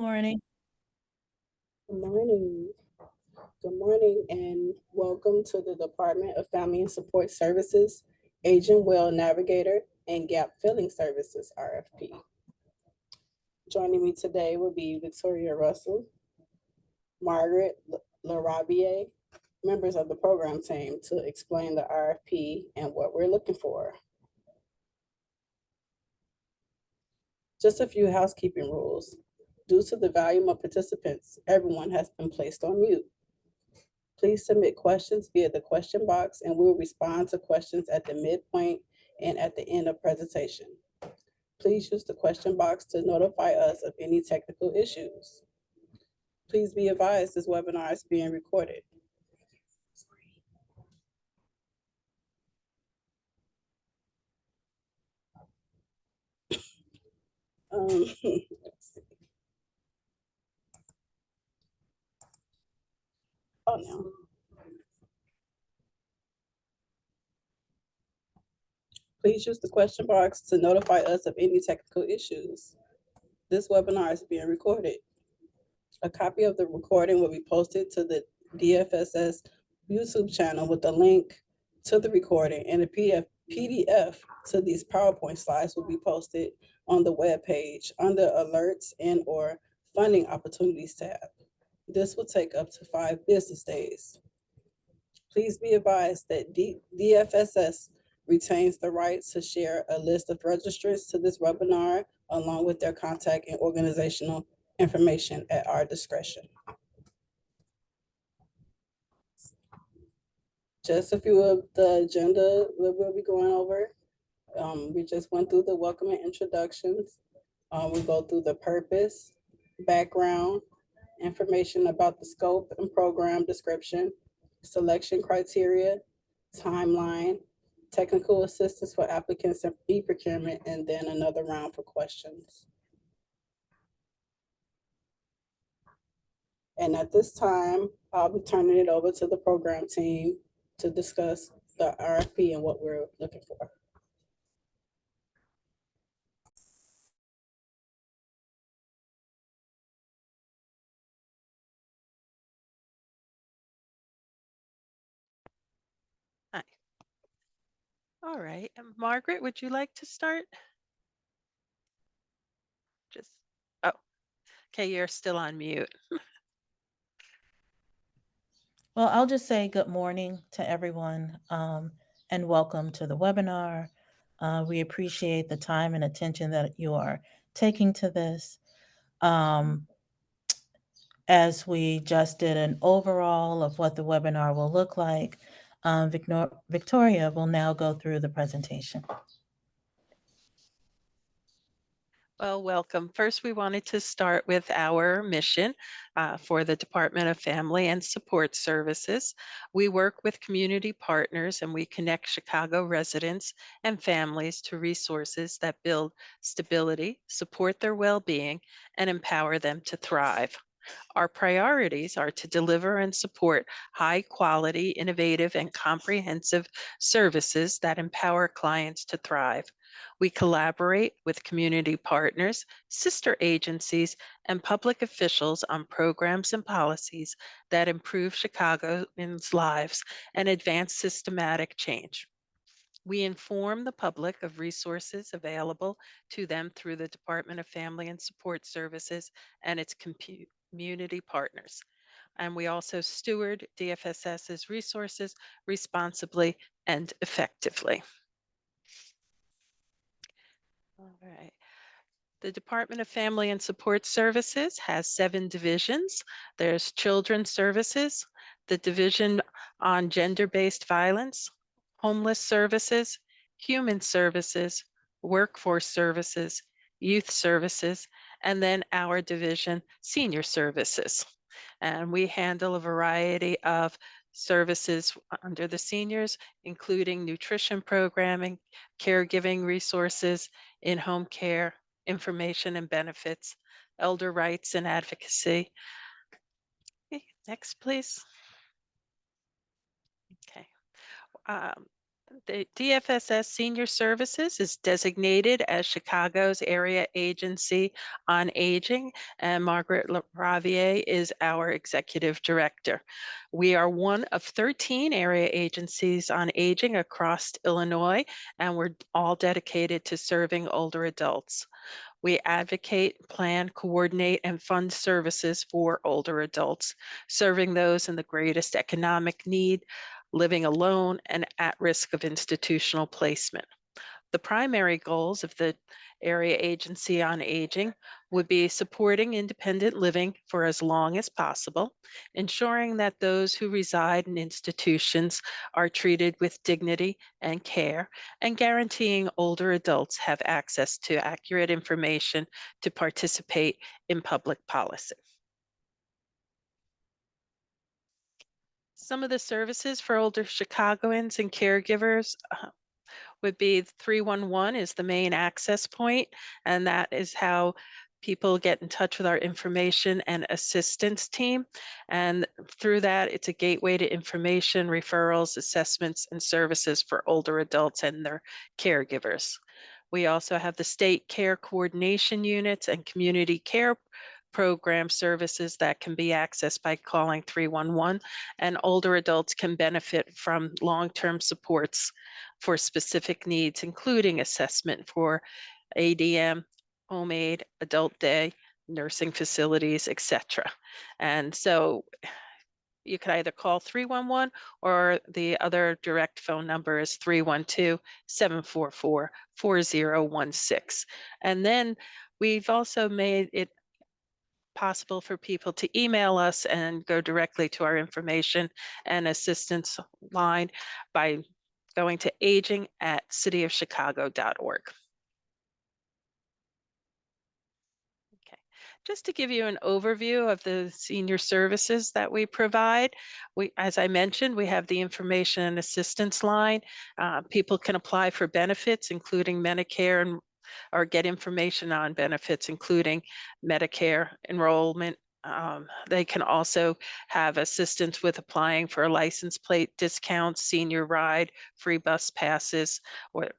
Morning. Good morning. Good morning, and welcome to the Department of Family and Support Services Agent Well Navigator and Gap Filling Services RFP. Joining me today will be Victoria Russell, Margaret LaRabier, members of the program team to explain the RFP and what we're looking for. Just a few housekeeping rules. Due to the volume of participants, everyone has been placed on mute. Please submit questions via the question box and we'll respond to questions at the midpoint and at the end of presentation. Please use the question box to notify us of any technical issues. Please be advised this webinar is being recorded. Let's see. Oh no. Please use the question box to notify us of any technical issues. This webinar is being recorded. A copy of the recording will be posted to the DFSS YouTube channel with the link to the recording, and a PDF to these PowerPoint slides will be posted on the web page under Alerts and/or Funding Opportunities tab. This will take up to 5 business days. Please be advised that DFSS retains the right to share a list of registrants to this webinar along with their contact and organizational information at our discretion. Just a few of the agenda that we'll be going over. We just went through the welcome and introductions. We go through the purpose, background, information about the scope and program description, selection criteria, timeline, technical assistance for applicants and e-procurement, and then another round for questions. And at this time, I'll be turning it over to the program team to discuss the RFP and what we're looking for. Hi. All right. Margaret, would you like to start? Oh, okay, you're still on mute. Well, I'll just say good morning to everyone and welcome to the webinar. We appreciate the time and attention that you are taking to this. As we just did an overall of what the webinar will look like, Victoria will now go through the presentation. Well, welcome. First, we wanted to start with our mission for the Department of Family and Support Services. We work with community partners and we connect Chicago residents and families to resources that build stability, support their well-being, and empower them to thrive. Our priorities are to deliver and support high quality, innovative, and comprehensive services that empower clients to thrive. We collaborate with community partners, sister agencies, and public officials on programs and policies that improve Chicagoans' lives and advance systematic change. We inform the public of resources available to them through the Department of Family and Support Services and its community partners. And we also steward DFSS's resources responsibly and effectively. All right. The Department of Family and Support Services has 7 divisions. There's Children's Services, the Division on Gender-Based Violence, Homeless Services, Human Services, Workforce Services, Youth Services, and then our division, Senior Services. And we handle a variety of services under the seniors, including nutrition programming, caregiving resources, in-home care, information and benefits, elder rights and advocacy. Okay, next, please. Okay. The DFSS Senior Services is designated as Chicago's area agency on aging, and Margaret Ravier is our executive director. We are one of 13 area agencies on aging across Illinois, and we're all dedicated to serving older adults. We advocate, plan, coordinate, and fund services for older adults, serving those in the greatest economic need, living alone, and at risk of institutional placement. The primary goals of the Area Agency on Aging would be supporting independent living for as long as possible, ensuring that those who reside in institutions are treated with dignity and care, and guaranteeing older adults have access to accurate information to participate in public policy. Some of the services for older Chicagoans and caregivers would be 311 is the main access point, and that is how people get in touch with our information and assistance team. And through that, it's a gateway to information, referrals, assessments, and services for older adults and their caregivers. We also have the state care coordination units and community care program services that can be accessed by calling 311, and older adults can benefit from long-term supports for specific needs, including assessment for ADM, home aid, adult day, nursing facilities, etc. And so you could either call 311 or the other direct phone number is 312-744-4016. And then we've also made it possible for people to email us and go directly to our information and assistance line by going to aging@cityofchicago.org. Okay. Just to give you an overview of the senior services that we provide, as I mentioned, we have the information and assistance line. People can apply for benefits, including Medicare, and or get information on benefits, including Medicare enrollment. They can also have assistance with applying for license plate discounts, senior ride, free bus passes, or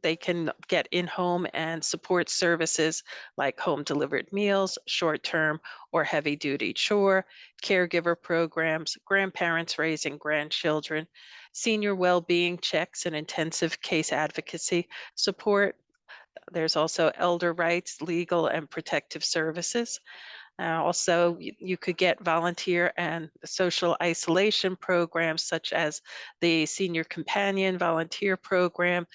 they can get in-home and support services like home delivered meals, short-term or heavy-duty chore, caregiver programs, grandparents raising grandchildren, senior well-being checks and intensive case advocacy support. There's also elder rights, legal and protective services. Also, you could get volunteer and social isolation programs such as the Senior Companion Volunteer Program,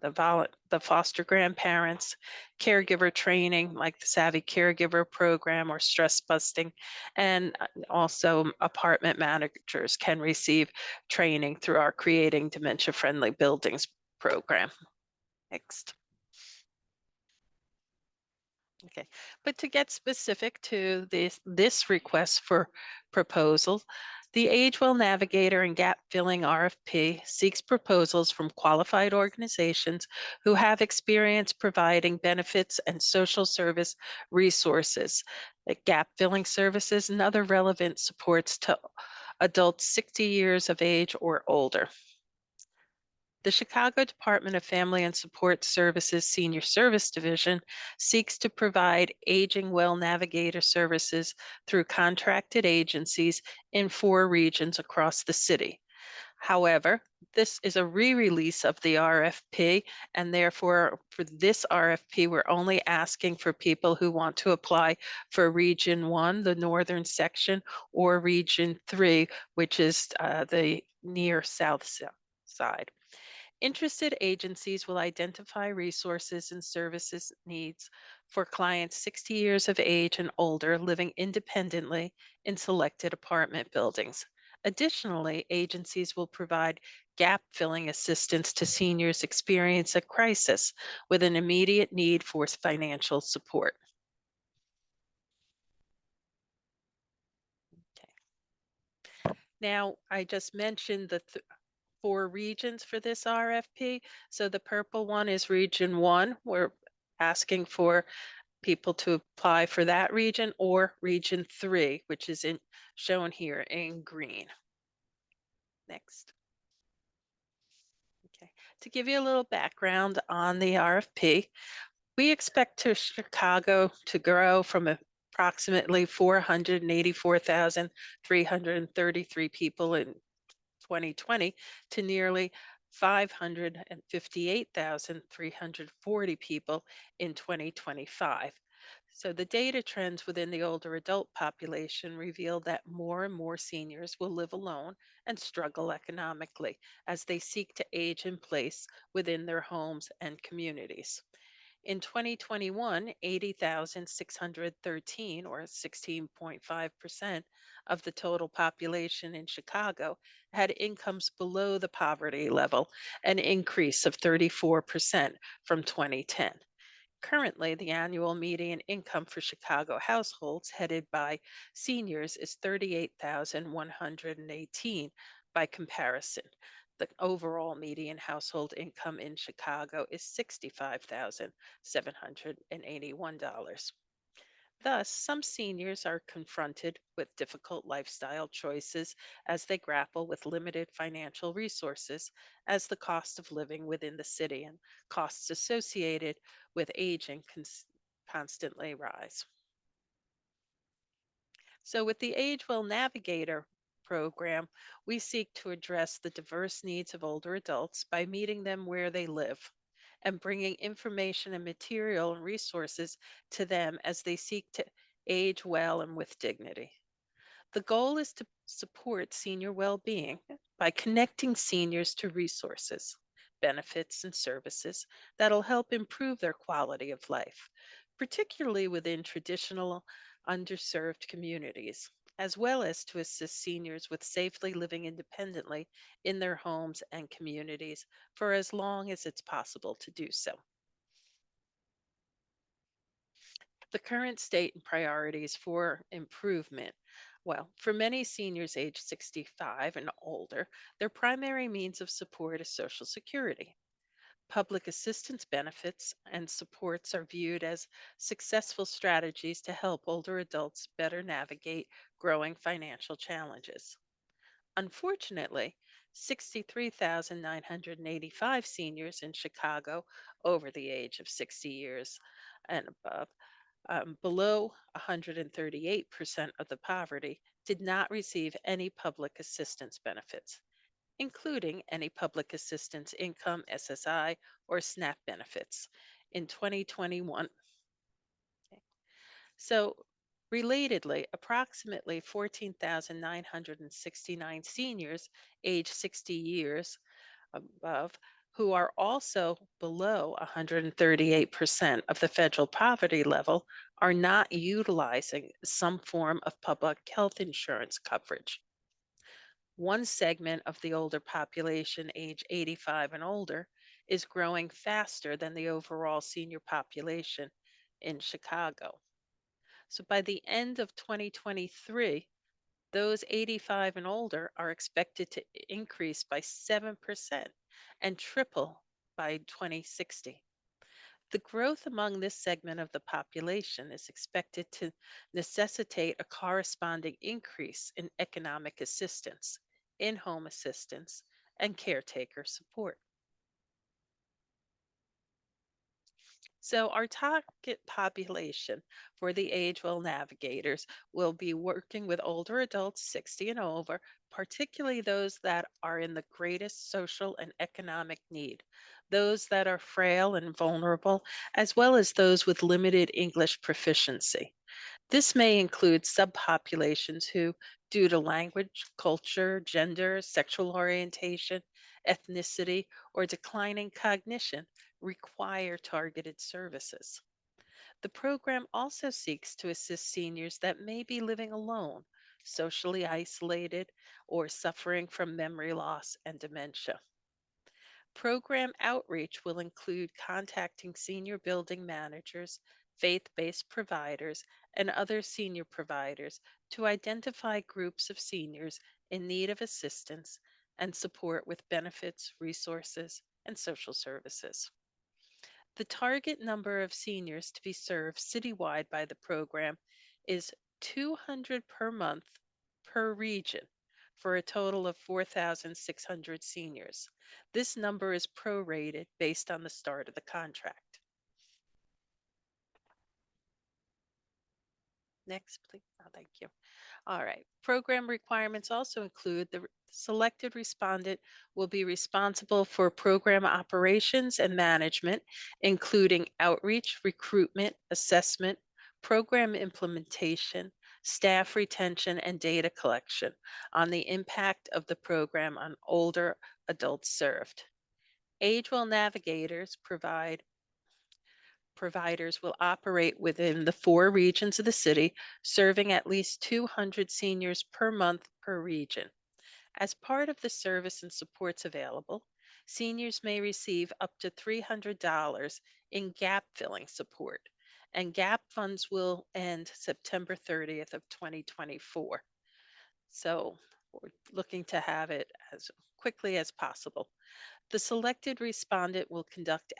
the foster grandparents, caregiver training like the Savvy Caregiver Program or stress busting, and also apartment managers can receive training through our Creating Dementia Friendly Buildings program. Next. Okay, but to get specific to this request for proposal, the AgeWell Navigator and Gap Filling RFP seeks proposals from qualified organizations who have experience providing benefits and social service resources, like gap filling services and other relevant supports to adults 60 years of age or older. The Chicago Department of Family and Support Services Senior Service Division seeks to provide aging well navigator services through contracted agencies in 4 regions across the city. However, this is a re-release of the RFP, and therefore for this RFP, we're only asking for people who want to apply for Region 1, the northern section, or Region 3, which is the near south side. Interested agencies will identify resources and services needs for clients 60 years of age and older living independently in selected apartment buildings. Additionally, agencies will provide gap filling assistance to seniors experience a crisis with an immediate need for financial support. Okay. Now, I just mentioned the 4 regions for this RFP. So the purple one is Region 1. We're asking for people to apply for that region, or Region 3, which is shown here in green. Next. Okay. To give you a little background on the RFP, we expect Chicago to grow from approximately 484,333 people in 2020 to nearly 558,340 people in 2025. So the data trends within the older adult population reveal that more and more seniors will live alone and struggle economically as they seek to age in place within their homes and communities. In 2021, 80,613, or 16.5% of the total population in Chicago, had incomes below the poverty level, an increase of 34% from 2010. Currently, the annual median income for Chicago households headed by seniors is 38,118. By comparison, the overall median household income in Chicago is $65,781. Thus, some seniors are confronted with difficult lifestyle choices as they grapple with limited financial resources, as the cost of living within the city and costs associated with aging constantly rise. So, with the Age Well Navigator program, we seek to address the diverse needs of older adults by meeting them where they live and bringing information and material and resources to them as they seek to age well and with dignity. The goal is to support senior well being by connecting seniors to resources, benefits, and services that'll help improve their quality of life, particularly within traditional underserved communities, as well as to assist seniors with safely living independently in their homes and communities for as long as it's possible to do so. The current state and priorities for improvement. Well, for many seniors age 65 and older, their primary means of support is Social Security. Public assistance benefits and supports are viewed as successful strategies to help older adults better navigate growing financial challenges. Unfortunately, 63,985 seniors in Chicago over the age of 60 years and above, below 138% of the poverty, did not receive any public assistance benefits, including any public assistance income, SSI, or SNAP benefits in 2021. So, relatedly, approximately 14,969 seniors age 60 years above who are also below 138% of the federal poverty level are not utilizing some form of public health insurance coverage. One segment of the older population, age 85 and older, is growing faster than the overall senior population in Chicago. So by the end of 2023, those 85 and older are expected to increase by 7% and triple by 2060. The growth among this segment of the population is expected to necessitate a corresponding increase in economic assistance, in home assistance, and caretaker support. So, our target population for the Age Well Navigators will be working with older adults 60 and over, particularly those that are in the greatest social and economic need, those that are frail and vulnerable, as well as those with limited English proficiency. This may include subpopulations who, due to language, culture, gender, sexual orientation, ethnicity, or declining cognition, require targeted services. The program also seeks to assist seniors that may be living alone, socially isolated, or suffering from memory loss and dementia. Program outreach will include contacting senior building managers, faith based providers, and other senior providers to identify groups of seniors in need of assistance and support with benefits, resources, and social services. The target number of seniors to be served citywide by the program is 200 per month per region for a total of 4,600 seniors. This number is prorated based on the start of the contract. Next, please. Oh, thank you. All right. Program requirements also include the selected respondent will be responsible for program operations and management, including outreach, recruitment, assessment, program implementation, staff retention, and data collection on the impact of the program on older adults served. Agewell Navigators providers will operate within the 4 regions of the city, serving at least 200 seniors per month per region. As part of the service and supports available, seniors may receive up to $300 in gap filling support, and gap funds will end September 30th of 2024. So we're looking to have it as quickly as possible. The selected respondent will conduct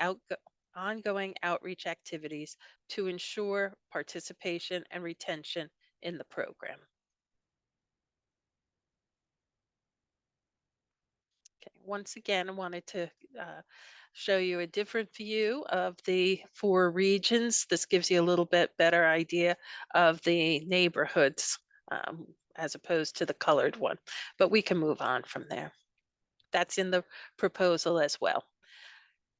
ongoing outreach activities to ensure participation and retention in the program. Okay, once again, I wanted to show you a different view of the 4 regions. This gives you a little bit better idea of the neighborhoods as opposed to the colored one, but we can move on from there. That's in the proposal as well.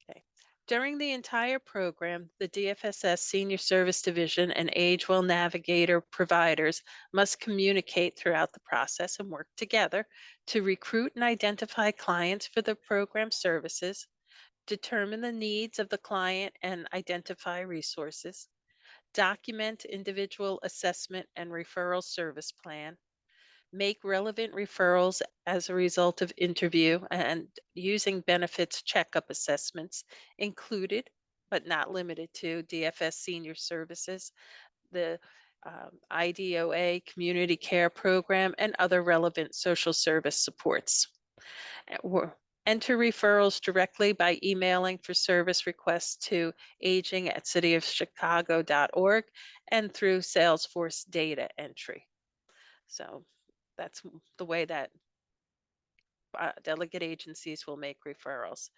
Okay. During the entire program, the DFSS Senior Service Division and Agewell Navigator providers must communicate throughout the process and work together to recruit and identify clients for the program services, determine the needs of the client and identify resources, document individual assessment and referral service plan, make relevant referrals as a result of interview and using benefits checkup assessments included, but not limited to DFS senior services, the IDOA community care program, and other relevant social service supports. Enter referrals directly by emailing for service requests to aging@cityofchicago.org and through Salesforce data entry. So that's the way that delegate agencies will make referrals.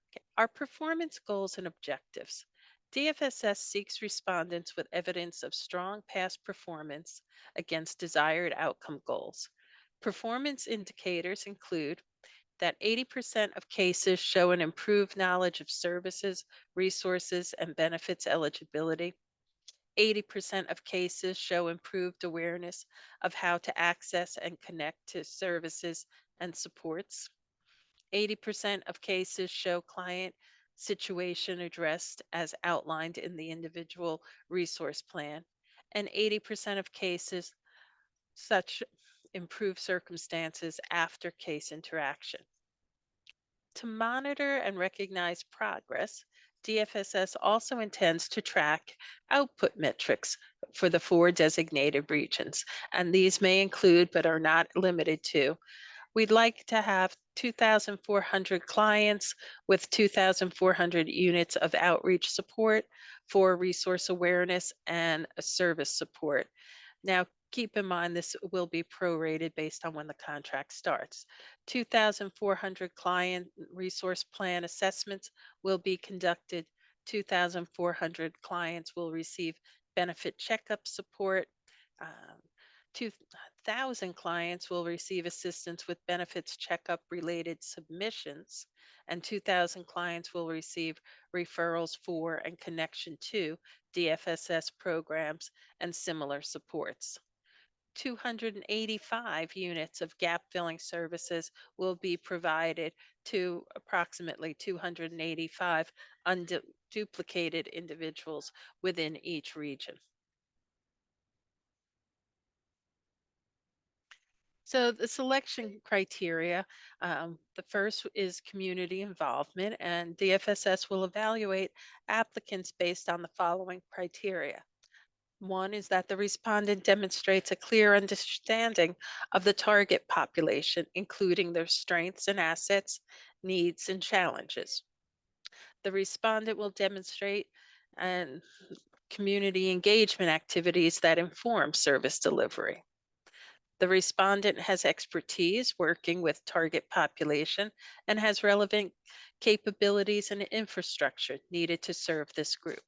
Okay. Our performance goals and objectives. DFSS seeks respondents with evidence of strong past performance against desired outcome goals. Performance indicators include that 80% of cases show an improved knowledge of services, resources, and benefits eligibility. 80% of cases show improved awareness of how to access and connect to services and supports. 80% of cases show client situation addressed as outlined in the individual resource plan. And 80% of cases such improved circumstances after case interaction. To monitor and recognize progress, DFSS also intends to track output metrics for the 4 designated regions, and these may include, but are not limited to, we'd like to have 2,400 clients with 2,400 units of outreach support for resource awareness and service support. Now, keep in mind this will be prorated based on when the contract starts. 2,400 client resource plan assessments will be conducted. 2,400 clients will receive benefit checkup support. Um, 2,000 clients will receive assistance with benefits checkup related submissions, and 2,000 clients will receive referrals for and connection to DFSS programs and similar supports. 285 units of gap filling services will be provided to approximately 285 unduplicated individuals within each region. So the selection criteria, the first is community involvement, and DFSS will evaluate applicants based on the following criteria. One is that the respondent demonstrates a clear understanding of the target population, including their strengths and assets, needs and challenges. The respondent will demonstrate and community engagement activities that inform service delivery. The respondent has expertise working with target population and has relevant capabilities and infrastructure needed to serve this group.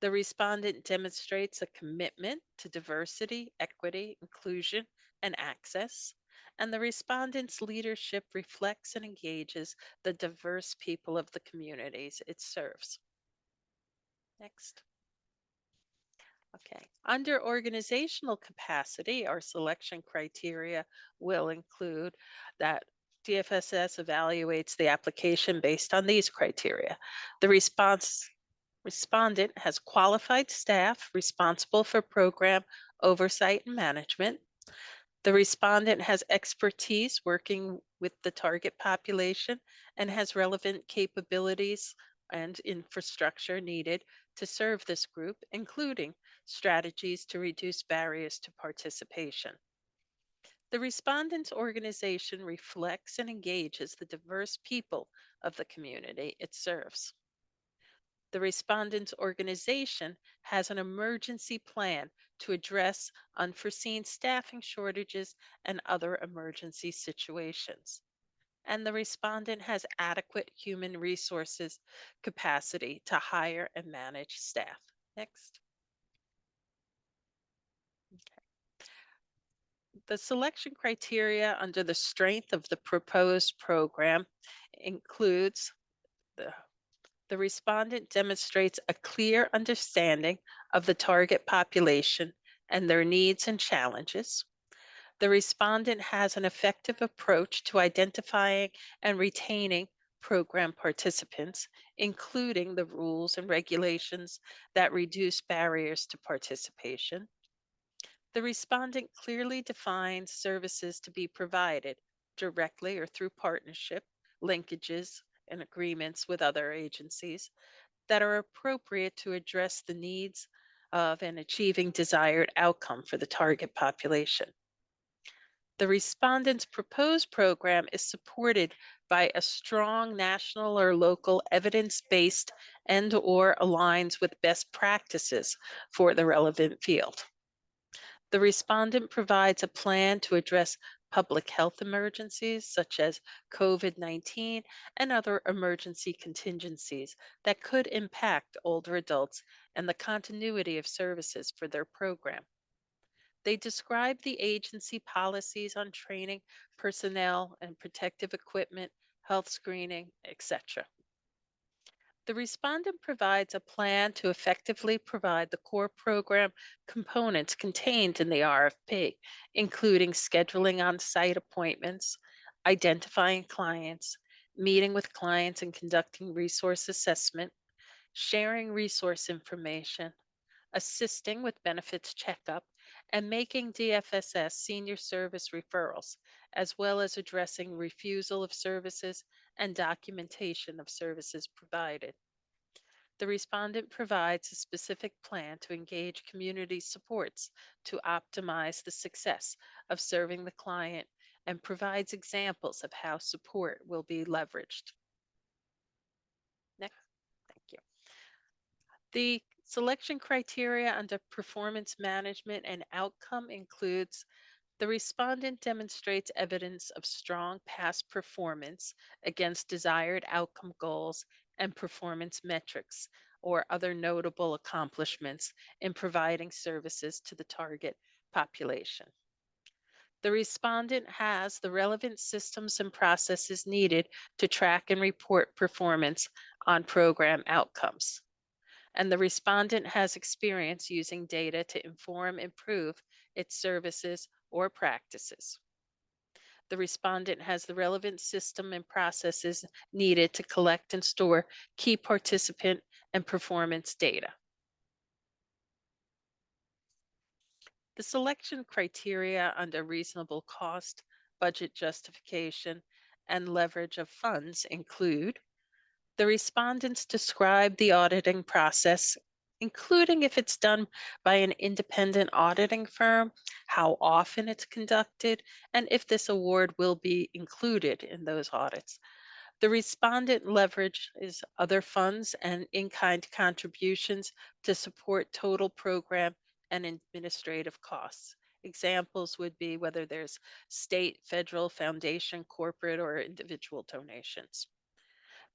The respondent demonstrates a commitment to diversity, equity, inclusion, and access. And the respondent's leadership reflects and engages the diverse people of the communities it serves. Next. Okay. Under organizational capacity, our selection criteria will include that DFSS evaluates the application based on these criteria. The respondent has qualified staff responsible for program oversight and management. The respondent has expertise working with the target population and has relevant capabilities and infrastructure needed to serve this group, including strategies to reduce barriers to participation. The respondent's organization reflects and engages the diverse people of the community it serves. The respondent's organization has an emergency plan to address unforeseen staffing shortages and other emergency situations. And the respondent has adequate human resources capacity to hire and manage staff. Next. The selection criteria under the strength of the proposed program includes the The respondent demonstrates a clear understanding of the target population and their needs and challenges. The respondent has an effective approach to identifying and retaining program participants, including the rules and regulations that reduce barriers to participation. The respondent clearly defines services to be provided directly or through partnership, linkages, and agreements with other agencies that are appropriate to address the needs of and achieving desired outcome for the target population. The respondent's proposed program is supported by a strong national or local evidence-based and or aligns with best practices for the relevant field. The respondent provides a plan to address public health emergencies such as COVID-19 and other emergency contingencies that could impact older adults and the continuity of services for their program. They describe the agency policies on training, personnel, and protective equipment, health screening, etc. The respondent provides a plan to effectively provide the core program components contained in the RFP, including scheduling on site appointments, identifying clients, meeting with clients and conducting resource assessment, sharing resource information, assisting with benefits checkup, and making DFSS senior service referrals, as well as addressing refusal of services and documentation of services provided. The respondent provides a specific plan to engage community supports to optimize the success of serving the client and provides examples of how support will be leveraged. Next, thank you. The selection criteria under performance management and outcome includes the respondent demonstrates evidence of strong past performance against desired outcome goals and performance metrics or other notable accomplishments in providing services to the target population. The respondent has the relevant systems and processes needed to track and report performance on program outcomes. And the respondent has experience using data to inform, improve its services or practices. The respondent has the relevant system and processes needed to collect and store key participant and performance data. The selection criteria under reasonable cost, budget justification, and leverage of funds include the respondents describe the auditing process, including if it's done by an independent auditing firm, how often it's conducted, and if this award will be included in those audits. The respondent leverage is other funds and in-kind contributions to support total program and administrative costs. Examples would be whether there's state, federal, foundation, corporate, or individual donations.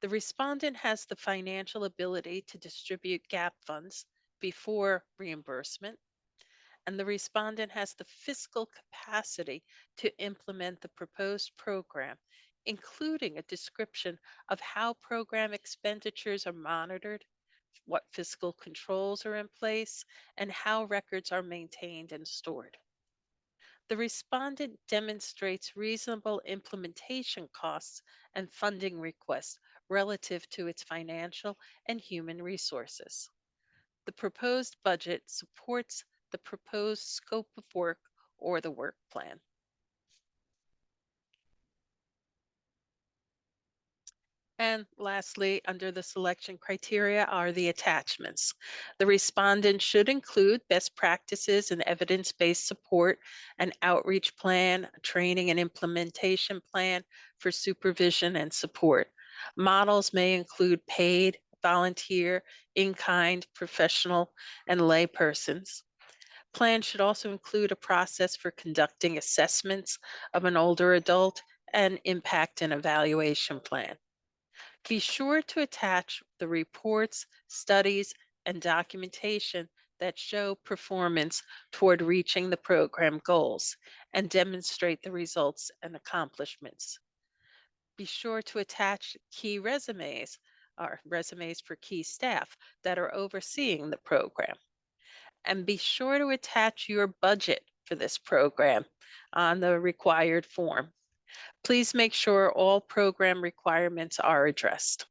The respondent has the financial ability to distribute gap funds before reimbursement, and the respondent has the fiscal capacity to implement the proposed program, including a description of how program expenditures are monitored, what fiscal controls are in place, and how records are maintained and stored. The respondent demonstrates reasonable implementation costs and funding requests relative to its financial and human resources. The proposed budget supports the proposed scope of work or the work plan. And lastly, under the selection criteria are the attachments. The respondent should include best practices and evidence-based support, an outreach plan, a training and implementation plan for supervision and support. Models may include paid, volunteer, in-kind, professional, and lay persons. Plan should also include a process for conducting assessments of an older adult and impact and evaluation plan. Be sure to attach the reports, studies, and documentation that show performance toward reaching the program goals and demonstrate the results and accomplishments. Be sure to attach key resumes or resumes for key staff that are overseeing the program. And be sure to attach your budget for this program on the required form. Please make sure all program requirements are addressed.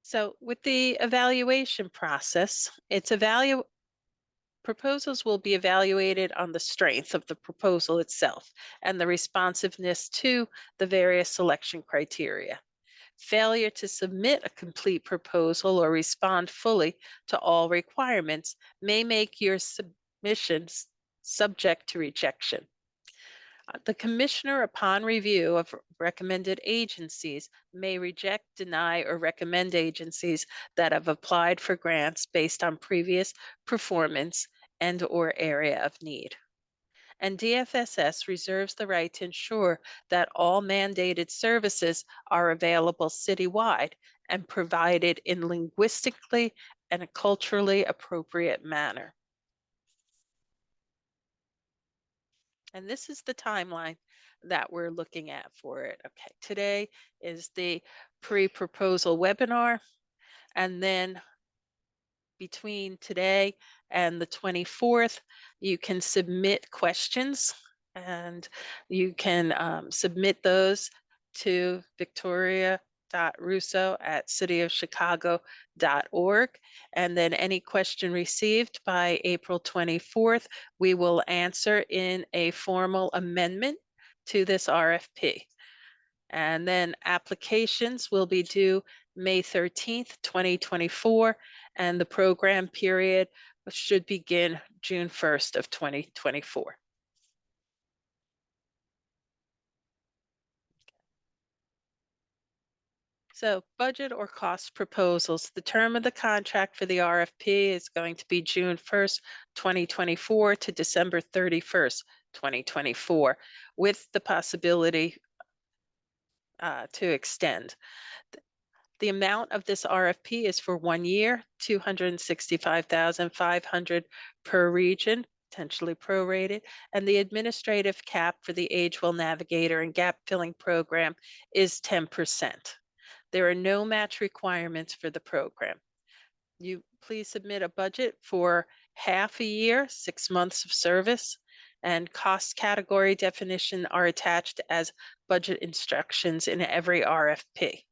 So with the evaluation process, proposals will be evaluated on the strength of the proposal itself and the responsiveness to the various selection criteria. Failure to submit a complete proposal or respond fully to all requirements may make your submissions subject to rejection. The commissioner, upon review of recommended agencies, may reject, deny, or recommend agencies that have applied for grants based on previous performance and/or area of need. And DFSS reserves the right to ensure that all mandated services are available citywide and provided in linguistically and culturally appropriate manner. And this is the timeline that we're looking at for it. Okay, today is the pre-proposal webinar, and then between today and the 24th, you can submit questions and you can submit those to victoria.russo@cityofchicago.org. And then any question received by April 24th, we will answer in a formal amendment to this RFP. And then applications will be due May 13th, 2024, and the program period should begin June 1st of 2024. So budget or cost proposals. The term of the contract for the RFP is going to be June 1st, 2024 to December 31st, 2024, with the possibility to extend. The amount of this RFP is for 1 year, $265,500 per region, potentially prorated, and the administrative cap for the Agewell Navigator and Gap Filling Program is 10%. There are no match requirements for the program. You please submit a budget for half a year, 6 months of service, and cost category definition are attached as budget instructions in every RFP.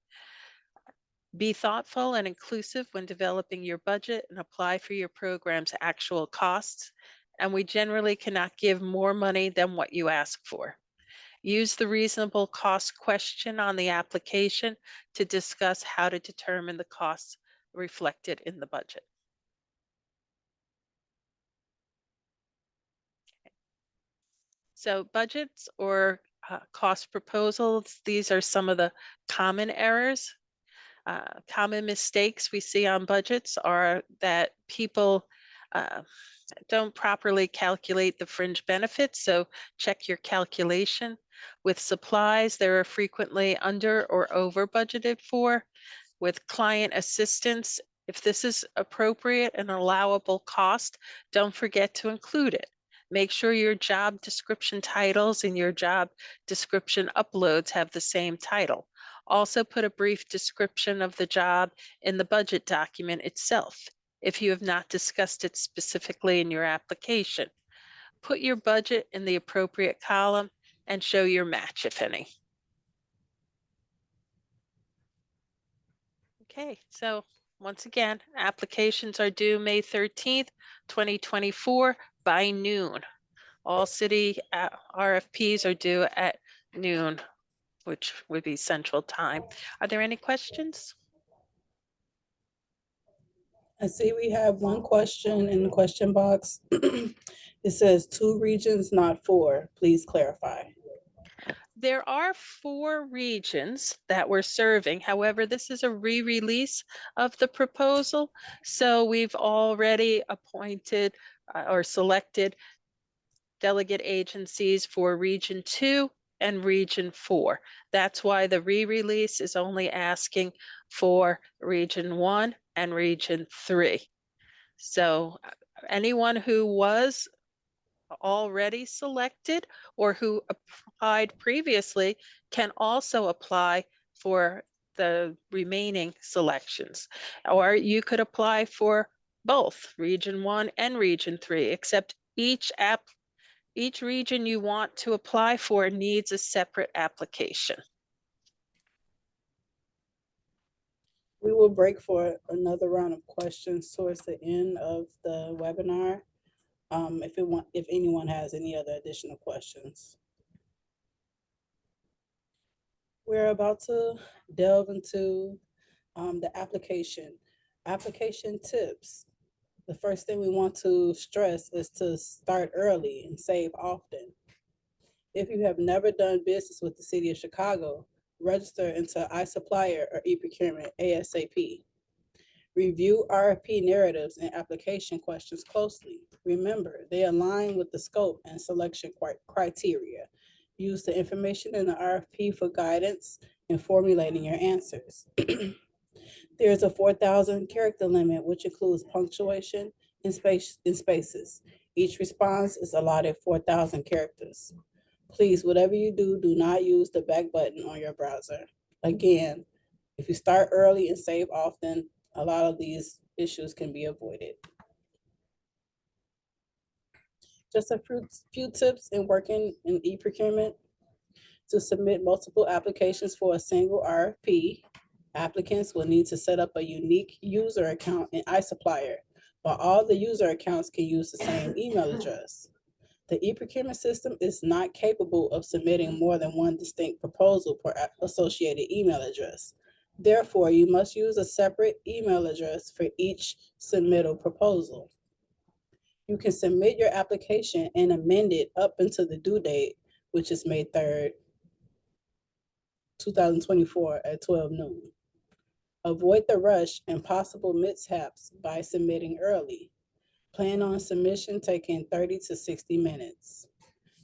Be thoughtful and inclusive when developing your budget and apply for your program's actual costs. And we generally cannot give more money than what you ask for. Use the reasonable cost question on the application to discuss how to determine the costs reflected in the budget. So budgets or cost proposals, these are some of the common errors. Common mistakes we see on budgets are that people uh, don't properly calculate the fringe benefits, so check your calculation. With supplies, there are frequently under or over budgeted for. With client assistance, if this is appropriate and allowable cost, don't forget to include it. Make sure your job description titles and your job description uploads have the same title. Also put a brief description of the job in the budget document itself if you have not discussed it specifically in your application. Put your budget in the appropriate column and show your match, if any. Okay, so once again, applications are due May 13th, 2024 by noon. All city RFPs are due at noon, which would be Central Time. Are there any questions? I see we have one question in the question box. It says 2 regions, not 4. Please clarify. There are 4 regions that we're serving. However, this is a re-release of the proposal. So we've already appointed or selected delegate agencies for Region 2 and Region 4. That's why the re-release is only asking for Region 1 and Region 3. So anyone who was already selected or who applied previously can also apply for the remaining selections. Or you could apply for both Region 1 and Region 3, except each region you want to apply for needs a separate application. We will break for another round of questions towards the end of the webinar. If anyone has any other additional questions. We're about to delve into the application tips. The first thing we want to stress is to start early and save often. If you have never done business with the City of Chicago, register into iSupplier or eProcurement ASAP. Review RFP narratives and application questions closely. Remember, they align with the scope and selection criteria. Use the information in the RFP for guidance in formulating your answers. There's a 4,000 character limit, which includes punctuation and spaces. Each response is allotted 4,000 characters. Please, whatever you do, do not use the back button on your browser. Again, if you start early and save often, a lot of these issues can be avoided. Just a few tips in working in e-procurement. To submit multiple applications for a single RFP, applicants will need to set up a unique user account in iSupplier, but all the user accounts can use the same email address. The e-procurement system is not capable of submitting more than one distinct proposal per associated email address. Therefore, you must use a separate email address for each submittal proposal. You can submit your application and amend it up until the due date, which is May 3rd, 2024 at 12 noon. Avoid the rush and possible mishaps by submitting early. Plan on submission taking 30 to 60 minutes.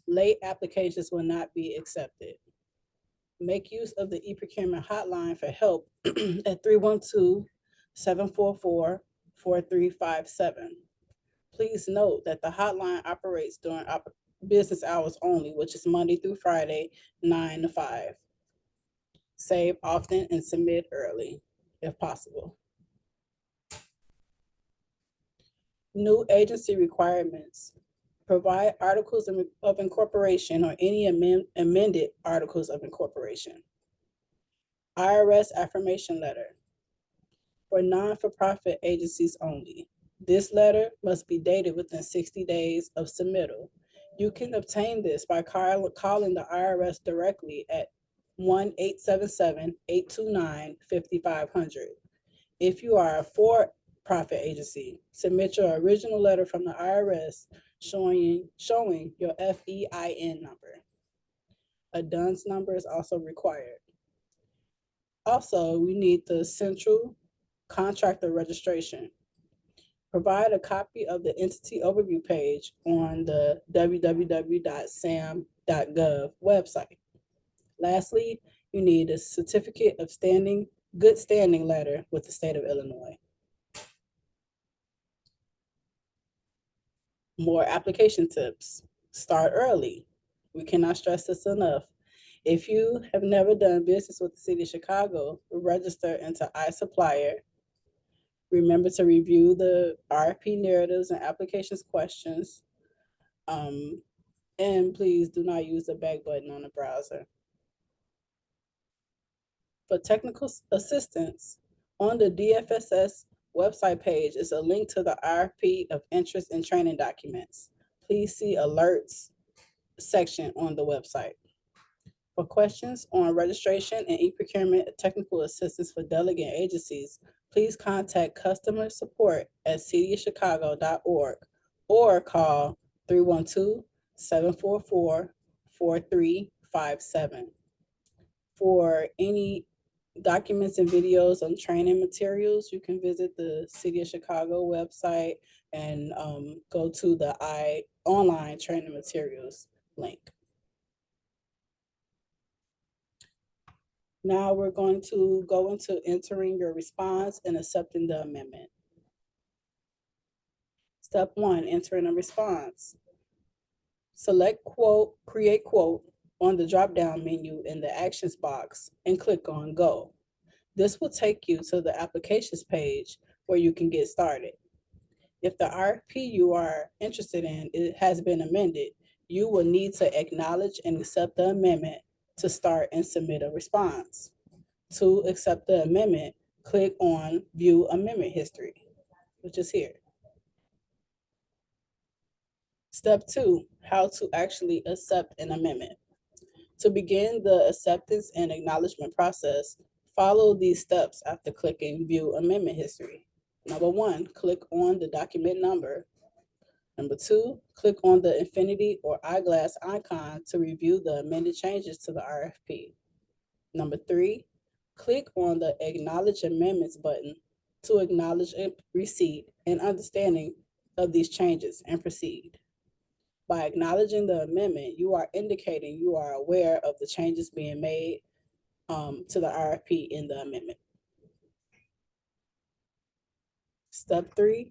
Late applications will not be accepted. Make use of the e-procurement hotline for help at 312-744-4357. Please note that the hotline operates during business hours only, which is Monday through Friday, 9 to 5. Save often and submit early, if possible. New agency requirements. Provide articles of incorporation or any amended articles of incorporation. IRS affirmation letter for non-for-profit agencies only. This letter must be dated within 60 days of submittal. You can obtain this by calling the IRS directly at 1-877-829-5500. If you are a for-profit agency, submit your original letter from the IRS showing your FEIN number. A DUNS number is also required. Also, we need the central contractor registration. Provide a copy of the entity overview page on the www.sam.gov website. Lastly, you need a certificate of good standing letter with the state of Illinois. More application tips. Start early. We cannot stress this enough. If you have never done business with the city of Chicago, register into iSupplier. Remember to review the RFP narratives and applications questions. And please do not use the back button on the browser. For technical assistance, on the DFSS website page is a link to the RFP of interest and training documents. Please see alerts section on the website. For questions on registration and e-procurement technical assistance for delegate agencies, please contact customer support at cityofchicago.org or call 312-744-4357. For any documents and videos on training materials, you can visit the City of Chicago website and go to the online training materials link. Now we're going to go into entering your response and accepting the amendment. Step 1, entering a response. Select quote, create quote on the drop-down menu in the actions box and click on go. This will take you to the applications page where you can get started. If the RFP you are interested in has been amended, you will need to acknowledge and accept the amendment to start and submit a response. To accept the amendment, click on View Amendment History, which is here. Step 2, how to actually accept an amendment. To begin the acceptance and acknowledgement process, follow these steps after clicking View Amendment History. Number 1, click on the document number. Number 2, click on the infinity or eyeglass icon to review the amended changes to the RFP. Number 3, click on the Acknowledge Amendments button to acknowledge receipt and understanding of these changes and proceed. By acknowledging the amendment, you are indicating you are aware of the changes being made to the RFP in the amendment. Step 3,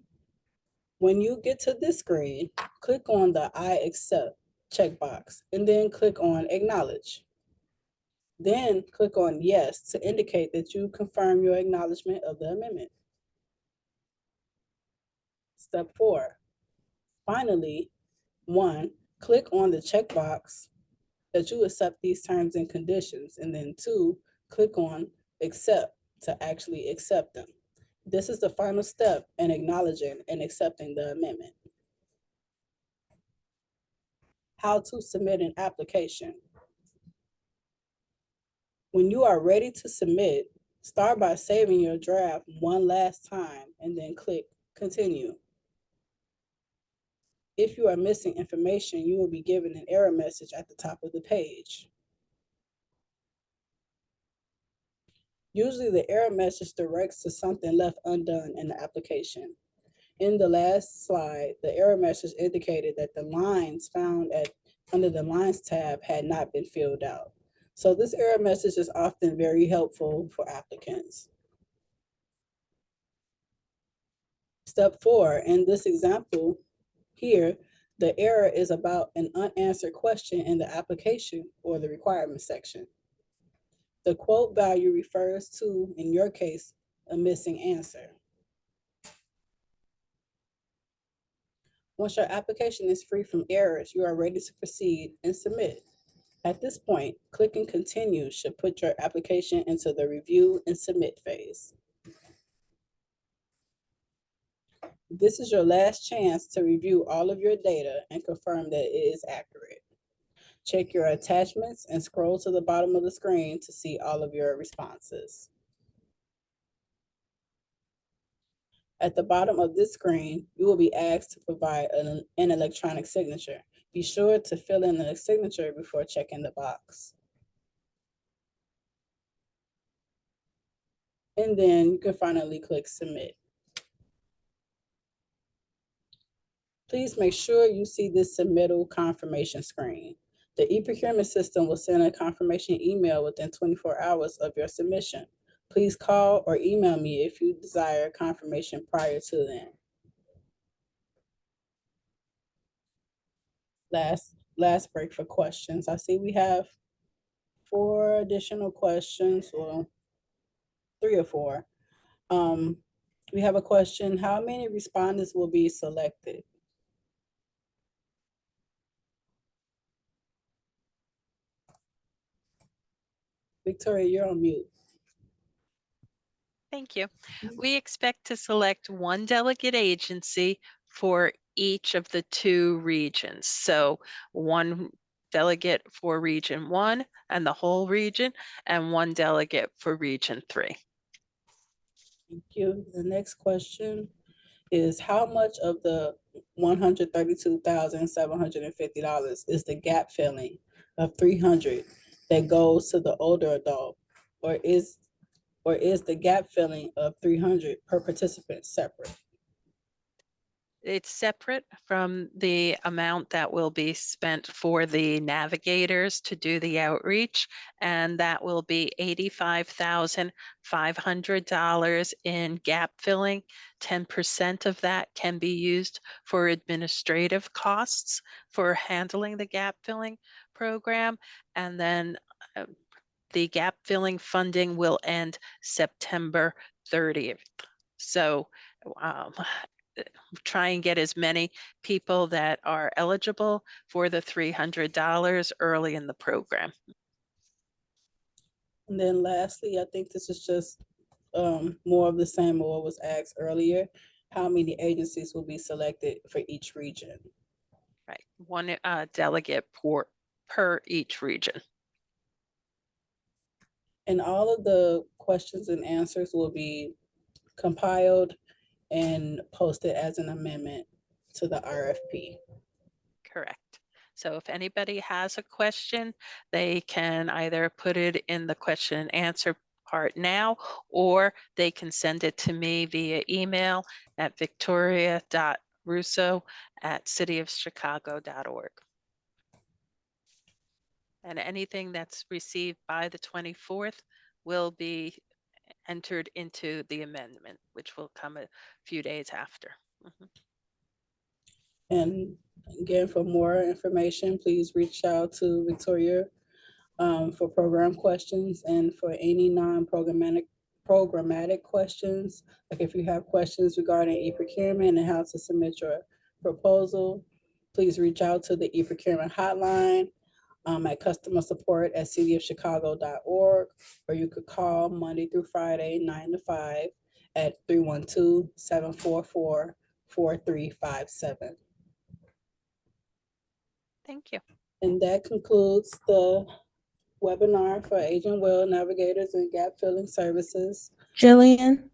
when you get to this screen, click on the I accept checkbox and then click on Acknowledge. Then click on Yes to indicate that you confirm your acknowledgement of the amendment. Step 4, finally, 1, click on the checkbox that you accept these terms and conditions, and then 2, click on Accept to actually accept them. This is the final step in acknowledging and accepting the amendment. How to submit an application. When you are ready to submit, start by saving your draft one last time and then click Continue. If you are missing information, you will be given an error message at the top of the page. Usually the error message directs to something left undone in the application. In the last slide, the error message indicated that the lines found under the Lines tab had not been filled out. So this error message is often very helpful for applicants. Step 4, in this example here, the error is about an unanswered question in the application or the requirement section. The quote value refers to, in your case, a missing answer. Once your application is free from errors, you are ready to proceed and submit. At this point, clicking Continue should put your application into the review and submit phase. This is your last chance to review all of your data and confirm that it is accurate. Check your attachments and scroll to the bottom of the screen to see all of your responses. At the bottom of this screen, you will be asked to provide an electronic signature. Be sure to fill in the signature before checking the box. and then you can finally click submit. Please make sure you see this submittal confirmation screen. The e-procurement system will send a confirmation email within 24 hours of your submission. Please call or email me if you desire confirmation prior to then. Last break for questions. I see we have 4 additional questions, well, 3 or 4. We have a question: how many respondents will be selected? Victoria, you're on mute. Thank you. We expect to select one delegate agency for each of the 2 regions. So one delegate for Region 1 and the whole region, and one delegate for Region 3. Thank you. The next question is: how much of the $132,750 is the gap filling of $300 that goes to the older adult, or is the gap filling of $300 per participant separate? It's separate from the amount that will be spent for the Navigators to do the outreach, and that will be $85,500 in gap filling. 10% of that can be used for administrative costs for handling the gap filling program, and then the gap filling funding will end September 30th. So try and get as many people that are eligible for the $300 early in the program. And then lastly, I think this is just more of the same of what was asked earlier. How many agencies will be selected for each region? Right, one delegate per each region. And all of the questions and answers will be compiled and posted as an amendment to the RFP. Correct. So if anybody has a question, they can either put it in the question and answer part now, or they can send it to me via email at victoria.russo@cityofchicago.org. And anything that's received by the 24th will be entered into the amendment, which will come a few days after. And again, for more information, please reach out to Victoria for program questions, and for any non-programmatic questions, like if you have questions regarding e-procurement and how to submit your proposal, please reach out to the e-procurement hotline at customersupport@cityofchicago.org, or you could call Monday through Friday, 9 to 5 at 312-744-4357. Thank you. And that concludes the webinar for Agent Well Navigators and Gap Filling Services. Jillian,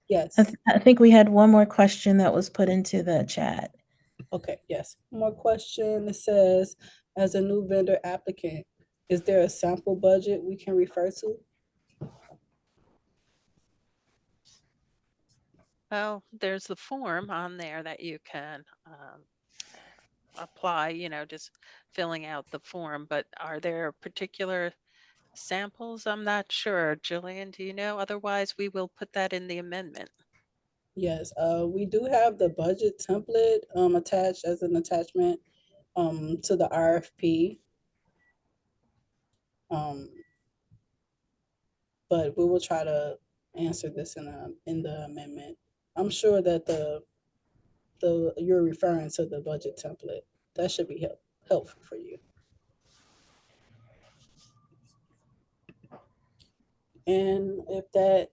Yes. I think we had one more question that was put into the chat. Okay, yes. One more question. It says, as a new vendor applicant, is there a sample budget we can refer to? Well, there's the form on there that you can apply, just filling out the form, but are there particular samples? I'm not sure. Jillian, do you know? Otherwise, we will put that in the amendment. Yes, we do have the budget template attached as an attachment to the RFP. But we will try to answer this in the amendment. I'm sure that the you're referring to the budget template. That should be helpful for you. And if that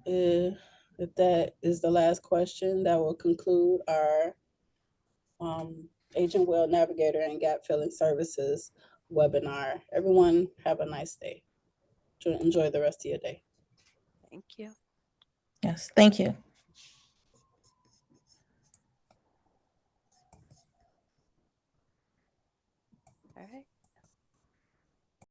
is the last question, that will conclude our Agent Well Navigator and Gap Filling Services webinar. Everyone have a nice day. Enjoy the rest of your day. Thank you. Yes, thank you.